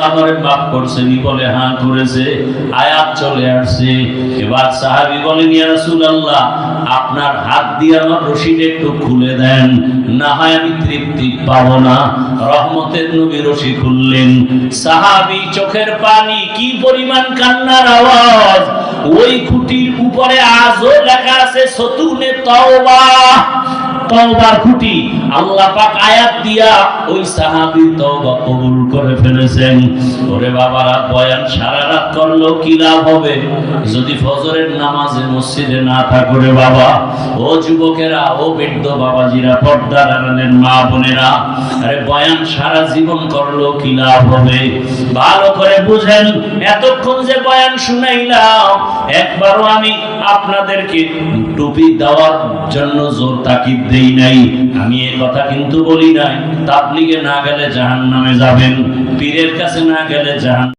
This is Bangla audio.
আমারে মাফ করছেনই বলে হ্যাঁ করেছে। আয়াত চলে আসছে। এবার সাহাবী বলেন, ইয়া রাসূলুল্লাহ, আপনার হাত দিয়ে আমার রশিটা একটু খুলে দেন, না হয় আমি তৃপ্তি পাবো না। রহমতের নবী রশি খুললেন। সাহাবী চোখের পানি, কি পরিমাণ কান্নার আওয়াজ! ওই খুঁটির উপরে আজও লেখা আছে সতুনে তাওবা, তওবার খুঁটি। আল্লাহ পাক আয়াত দিয়া ওই সাহাবীর তওবা কবুল করে ফেলেছেন। ওরে বাবারা, বয়ান সারা রাত করলো কি লাভ হবে যদি ফজরের নামাজে মসজিদে না থাকো রে বাবা। ও যুবকেরা, ও বৃদ্ধ বাবাজিরা, পর্দার আড়ালের মা বোনেরা, আরে বয়ান সারা জীবন করলো কি লাভ হবে? ভালো করে বুঝেন, এতক্ষণ যে বয়ান শুনাইলাম, একবারও আমি আপনাদেরকে টুপি দেওয়ার জন্য জোর তাকিদ দেই নাই। আমি এই কথা কিন্তু বলি নাই তাবলীগে না গেলে জাহান্নামে যাবেন, পীরের কাছে না গেলে জাহান্নামে